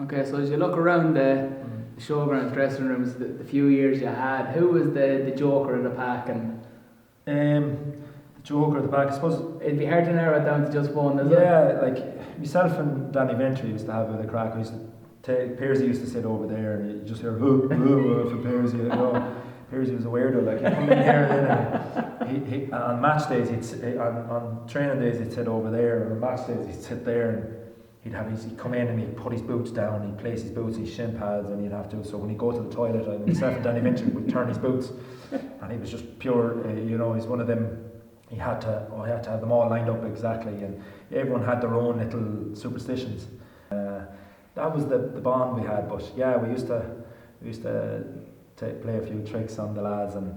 Okay, so as you look around the showgrounds, dressing rooms, the few years you had, who was the joker of the pack? And the joker at the back, I suppose. It'd be hard to narrow it down to just one, isn't it? Yeah, like myself and Danny Ventry used to have a bit of crack. We used to take Pearsy used to sit over there, and you just hear for Pearsy. You know, Pearsy was a weirdo. Like he'd come in here, and he on match days on training days he'd sit over there, and on match days he'd sit there, and he'd come in and he'd put his boots down, he'd place his boots, his shin pads, and he'd have to. So when he'd go to the toilet, and myself and Danny Ventry would turn his boots, and he was just pure. You know, he's one of them. He had to have them all lined up exactly, and everyone had their own little superstitions. That was the bond we had. But yeah, we used to play a few tricks on the lads, and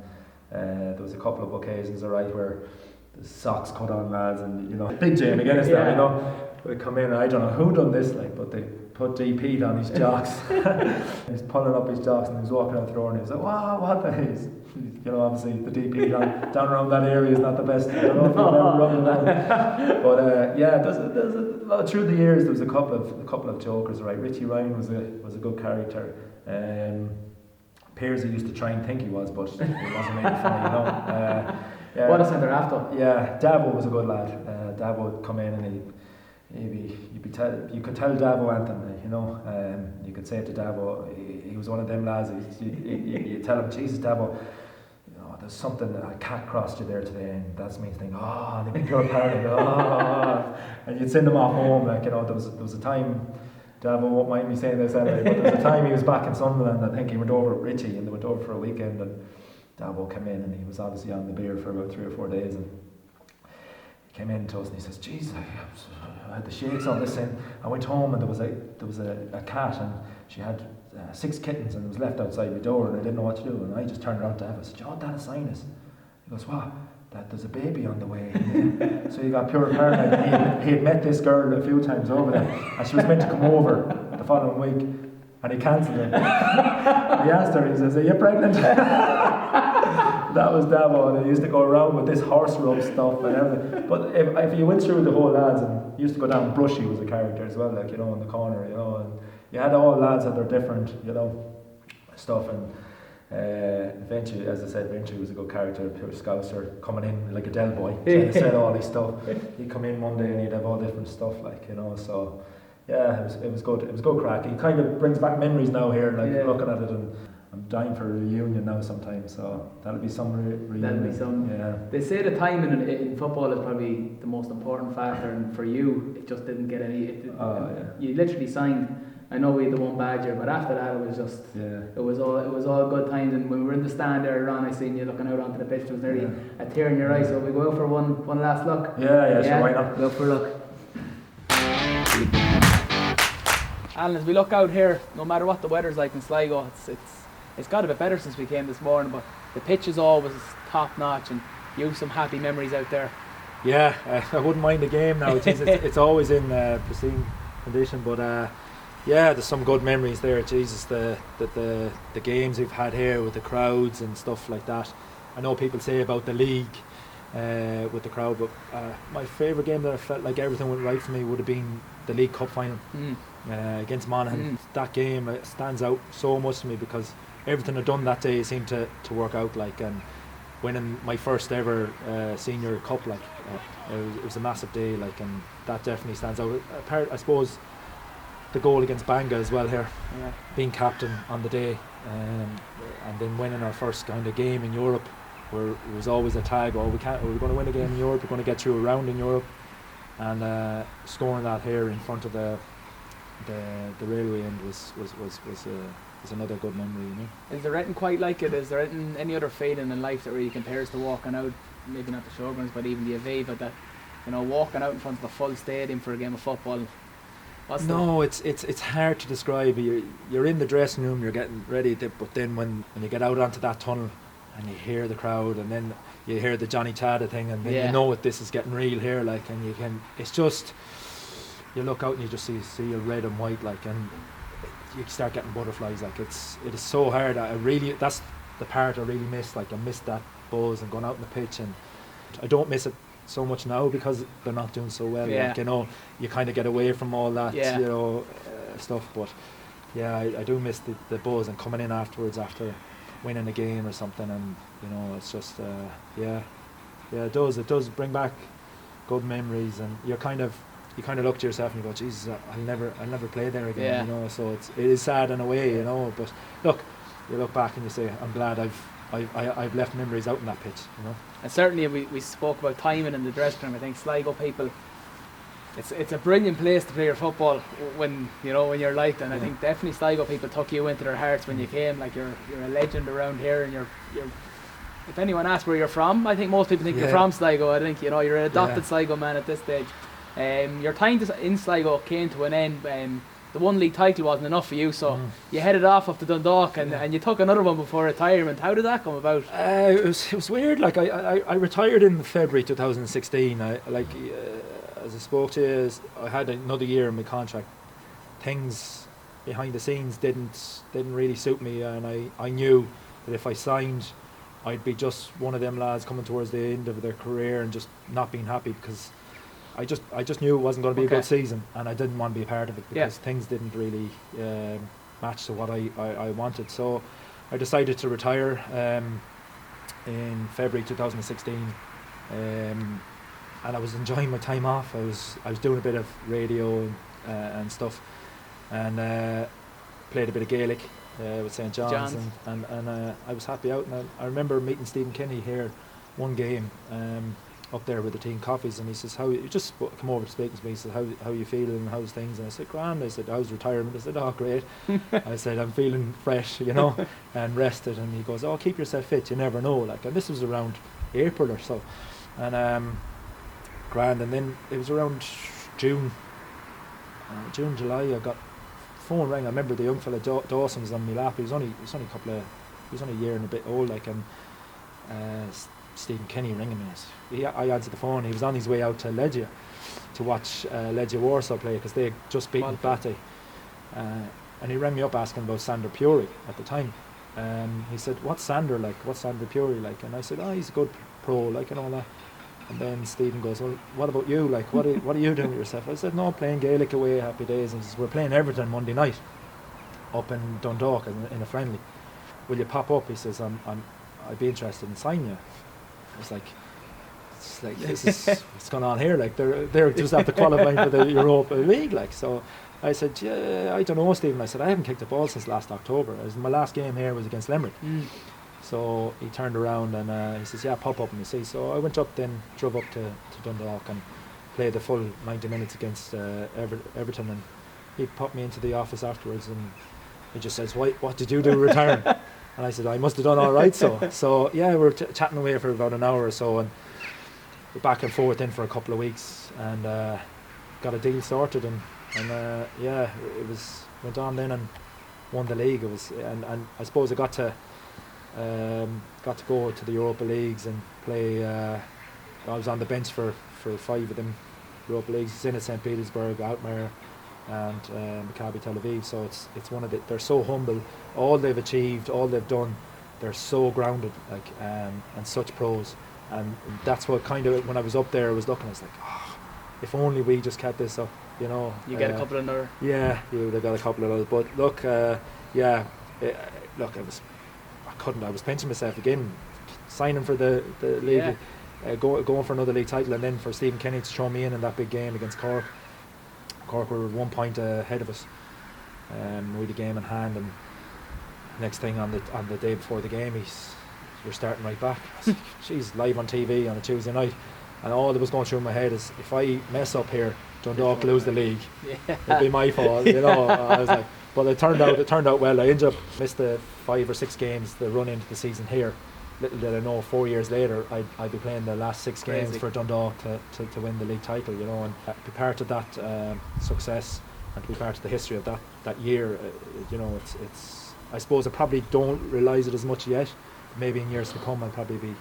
there was a couple of occasions, alright, where the socks cut on lads, and you know, big Jamie McGuinness, you know, would come in, and I don't know who done this, like, but they put DP on his jocks. He's pulling up his jocks, and he was walking out the door, and he was like, "Wow, what the is?" You know, obviously the DP down around that area is not the best. I don't know if you've ever run around, but yeah, there's a through the years there was a couple of jokers, right? Richie Ryan was a good character. Pearsy used to try and think he was, but he wasn't making funny, you know. Yeah, What a centre after. Yeah, Davo was a good lad. Davo would come in, and you could tell Davo anything, you know. You could say to Davo, he was one of them lads. You tell him, Jesus, Davo, you know, there's something, a cat crossed you there today, and that's me thinking, and he'd be pure paranoid, and you'd send him off home, like, you know. There was a time, Davo won't mind me saying this anyway, but there was a time he was back in Sunderland. I think he went over with Richie, and they went over for a weekend, and Davo came in, and he was obviously on the beer for about 3 or 4 days, and he came in to us, and he says, "Jeez, I had the shakes on this thing." I went home, and there was a cat, and she had 6 kittens, and it was left outside my door, and I didn't know what to do, and I just turned around to Davo. I said, "Oh, Dad, a sinus." He goes, "What?" "That there's a baby on the way." So he got pure paranoid, and he had met this girl a few times over there, and she was meant to come over the following week, and he cancelled it. He asked her, he says, "Are you pregnant?" That was Davo, and he used to go around with this horse rub stuff and everything. But if you went through the whole lads, and he used to go down, Brushy was a character as well, like, you know, in the corner, you know, and you had all lads that are different, you know, stuff. And Ventry, as I said, Ventry was a good character, pure Scouser, coming in like a Del boy, trying to sell all his stuff. He'd come in one day and he'd have all different stuff, like, you know, so yeah, it was good. It was good crack. He kind of brings back memories now here, like looking at it, and I'm dying for a reunion now sometime, so that'll be some reunion. That'll be some. Yeah. They say the timing in football is probably the most important factor, and for you, it just didn't get any. You literally signed. I know we had the one bad year, but after that, it was just. Yeah. It was all good times, and when we were in the stand earlier on, I seen you looking out onto the pitch. There was nearly a tear in your eye. So we go out for one last look. Yeah. Sure, why not? Go out for a look. Alan, as we look out here, no matter what the weather's like in Sligo, it's got a bit better since we came this morning, but the pitch is always top notch, and you have some happy memories out there. Yeah, I wouldn't mind the game now. It's always in pristine condition, but yeah, there's some good memories there. Jesus, the games we've had here with the crowds and stuff like that. I know people say about the league with the crowd, but my favourite game that I felt like everything went right for me would have been the League Cup final against Monaghan. That game stands out so much to me because everything I'd done that day seemed to work out, like, and winning my first ever senior cup, like, it was a massive day, like, and that definitely stands out. Apart, I suppose, the goal against Banga as well here, being captain on the day, and then winning our first kind of game in Europe, where it was always a tag, we're going to win a game in Europe, we're going to get through a round in Europe, and scoring that here in front of the railway end was another good memory, you know. Is there anything quite like it? Is there any other feeling in life that really compares to walking out, maybe not the Showgrounds, but even the Aviva, that, you know, walking out in front of a full stadium for a game of football? It's hard to describe. You're in the dressing room, you're getting ready, but then when you get out onto that tunnel and you hear the crowd, and then you hear the Johnny Tada thing, and then you know this is getting real here, like, and it's just, you look out and you just see a red and white, like, and you start getting butterflies, like, it is so hard. That's the part I really miss, like, I missed that buzz and going out on the pitch, and I don't miss it so much now because they're not doing so well, like, you know, you kind of get away from all that, you know, stuff, but yeah, I do miss the buzz and coming in afterwards after winning a game or something, and, you know, it's just Yeah, it does. It does bring back good memories, and you kind of look to yourself and you go, Jesus, I'll never play there again. Yeah. You know, so it is sad in a way, you know. But look, you look back and you say, I'm glad I've left memories out in that pitch, you know. And certainly we spoke about timing in the dressing room. I think Sligo people, it's a brilliant place to play your football when you're liked, and I think definitely Sligo people took you into their hearts when you came. Like you're a legend around here, and you're if anyone asks where you're from, I think most people think you're from Sligo. I think you're an adopted Sligo man at this stage. Your time in Sligo came to an end. The one league title wasn't enough for you, so you headed off up to Dundalk, and you took another one before retirement. How did that come about? It was weird. Like I retired in February 2016. As I spoke to you, I had another year in my contract. Things behind the scenes didn't really suit me, and I knew that if I signed, I'd be just one of them lads coming towards the end of their career and just not being happy, because I just knew it wasn't going to be a good season, and I didn't want to be a part of it because things didn't really match to what I wanted. So I decided to retire in February 2016, and I was enjoying my time off. I was doing a bit of radio and stuff, and played a bit of Gaelic with St. John's. And I was happy out. And I remember meeting Stephen Kinney here one game up there with the team coffees, and he says, "How you just come over to speak to me?" He said, "How you feeling and how's things?" And I said, "Grand." I said, "How's retirement?" I said, "Oh, great." I said, "I'm feeling fresh, and rested." And he goes, "Oh, keep yourself fit. You never know." Like, and this was around April or so, and grand. And then it was around June, July. I got phone rang. I remember the young fella Dawson was on my lap. He was only a year and a bit old, like, and Stephen Kenny ringing me. I answered the phone. He was on his way out to Legia to watch Legia Warsaw play, because they had just beaten Bate. And he rang me up asking about Sander Puri at the time. He said, "What's Sander like? What's Sander Puri like?" And I said, "Oh, he's a good pro, like, and all that." And then Stephen goes, "Well, what about you? Like, what are you doing with yourself?" I said, "No, playing Gaelic away, happy days." And he says, "We're playing Everton Monday night up in Dundalk in a friendly. Will you pop up?" He says, "I'd be interested in signing you." I was like, this is what's going on here. Like, they're just after qualifying for the Europa League. Like, so I said, "Yeah, I don't know, Stephen." I said, "I haven't kicked a ball since last October. My last game here was against Limerick." So he turned around and he says, "Yeah, pop up and see." So I went up, then drove up to Dundalk and played the full 90 minutes against Everton. And he popped me into the office afterwards, and he just says, "What did you do retiring?" And I said, "I must have done all right." So yeah, we were chatting away for about an hour or so, and we're back and forth in for a couple of weeks, and got a deal sorted, and yeah, it went on then and won the league. It was, and I suppose I got to go to the Europa Leagues and play. I was on the bench for 5 of them Europa Leagues. It's in at St. Petersburg, Altmaier, and Maccabi Tel Aviv. So it's one of they're so humble. All they've achieved, all they've done, they're so grounded, like, and such pros. And that's what kind of, when I was up there, I was looking, I was like, oh, if only we just kept this up, You get a couple of another. Yeah, you would have got a couple of others. But look, I was pinching myself again, signing for the league, going for another league title, and then for Stephen Kenny to throw me in that big game against Cork. Cork were 1 point ahead of us, with the game in hand, and next thing on the day before the game, you're starting right back. She's live on TV on a Tuesday night, and all that was going through my head is, if I mess up here, Dundalk lose the league, it'd be my fault, I was like, but it turned out well. I ended up missed the 5 or 6 games the run into the season here. Little did I know, 4 years later I'd be playing the last 6 games for Dundalk to win the league title, and be part of that success, and to be part of the history of that year. It's I suppose I probably don't realise it as much yet. Maybe in years to come I'll probably be,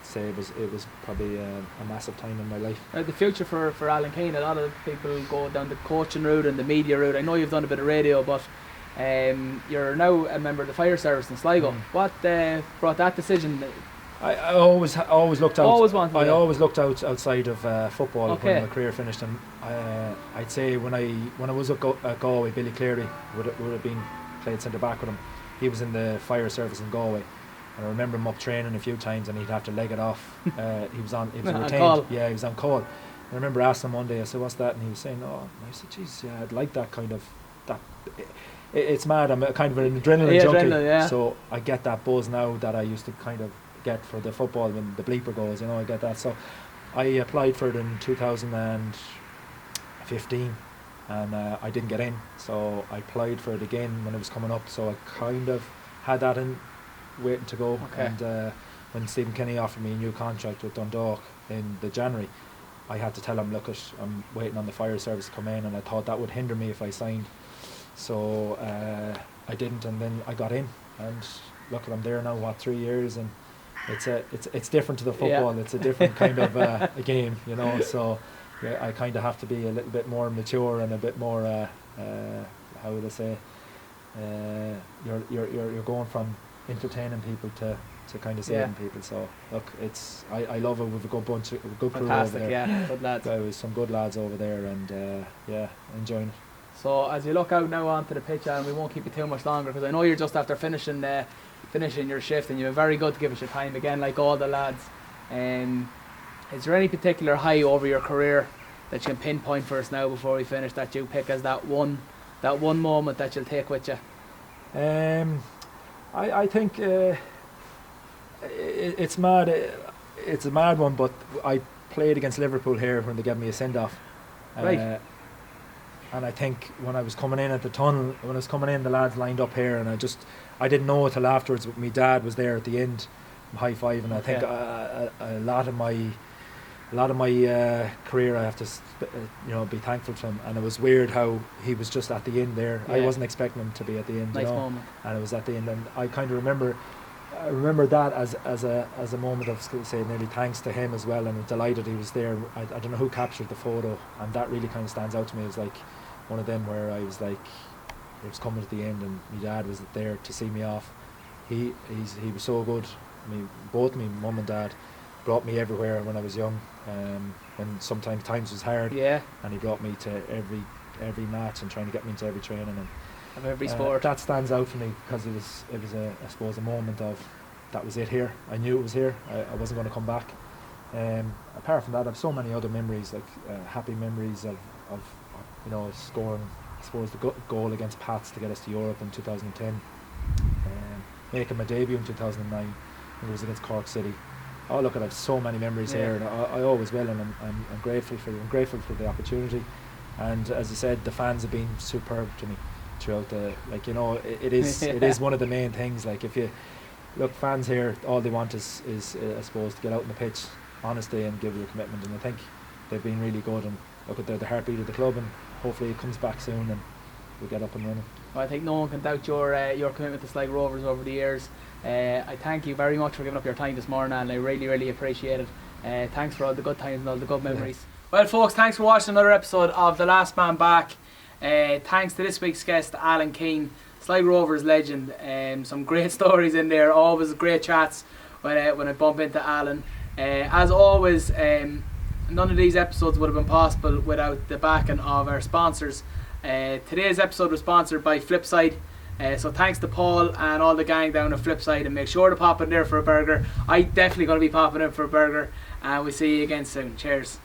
say it was probably a massive time in my life. The future for Alan Keane, a lot of people go down the coaching route and the media route. I know you've done a bit of radio, but you're now a member of the fire service in Sligo. What brought that decision? I always looked out. Always wanted. I always looked outside of football when my career finished, and I'd say when I was at Galway, Billy Cleary would have been played centre back with him. He was in the fire service in Galway, And I remember him up training a few times, and he'd have to leg it off. He was On retained. call. Yeah, he was on call. I remember asking him one day, I said, "What's that?" And he was saying, "Oh," and I said, "Geez, yeah, I'd like that kind of that." It's mad. I'm a kind of an adrenaline junkie, adrenaline, yeah. so I get that buzz now that I used to kind of get for the football when the bleeper goes. I get that. So I applied for it in 2015, and I didn't get in. So I applied for it again when it was coming up. So I kind of had that in waiting to go. Okay. And when Stephen Kenny offered me a new contract with Dundalk in the January, I had to tell him, look, I'm waiting on the fire service to come in, and I thought that would hinder me if I signed. So I didn't, and then I got in, and look, I'm there now, 3 years, and it's different to the football. Yeah. It's a different kind of a game, So yeah, I kind of have to be a little bit more mature and a bit more how would I say? You're going from entertaining people to kind of saving people. So look, I love it. We've a good bunch, a good crew over there. Yeah, good lads. There was some good lads over there, and enjoying it. So as you look out now onto the pitch, and we won't keep you too much longer because I know you're just after finishing your shift, and you're very good to give us your time again, like all the lads. Is there any particular high over your career that you can pinpoint for us now before we finish that you pick as that one moment that you'll take with you? I think it's mad. It's a mad one, but I played against Liverpool here when they gave me a send off. Right. And I think when I was coming in at the tunnel, the lads lined up here, and I didn't know till afterwards. But my dad was there at the end, high five, and I think a lot of my career I have to be thankful to him. And it was weird how he was just at the end there. I wasn't expecting him to be at the end. Nice moment. And it was at the end, and I kind of remember that as a moment of, say, nearly thanks to him as well, and I'm delighted he was there. I don't know who captured the photo, and that really kind of stands out to me. It was like one of them where I was like, it was coming at the end, and my dad was there to see me off. He was so good. I mean, both me mum and dad brought me everywhere when I was young, when sometimes times was hard, and he brought me to every match and trying to get me into every training, and of every sport. That stands out for me because it was I suppose a moment of that was it here. I knew it was here. I wasn't going to come back. Apart from that, I have so many other memories, like happy memories of scoring, I suppose, the goal against Pats to get us to Europe in 2010, making my debut in 2009. It was against Cork City. Oh look, I have so many memories here, and I always will, and I'm grateful for the opportunity. And as I said, the fans have been superb to me throughout it is one of the main things. Like, if you look, fans here, all they want is I suppose to get out on the pitch honestly and give you a commitment, and I think they've been really good, and look, they're the heartbeat of the club, and hopefully it comes back soon and we'll get up and running. Well, I think no one can doubt your commitment to Sligo Rovers over the years. I thank you very much for giving up your time this morning, and I really appreciate it. Thanks for all the good times and all the good memories. Well folks, thanks for watching another episode of The Last Man Back. Thanks to this week's guest, Alan Keane, Sligo Rovers legend. Some great stories in there, always great chats when I bump into Alan. As always, none of these episodes would have been possible without the backing of our sponsors. Today's episode was sponsored by Flipside. So thanks to Paul and all the gang down at Flipside, and make sure to pop in there for a burger. I definitely going to be popping in for a burger, and we'll see you again soon. Cheers.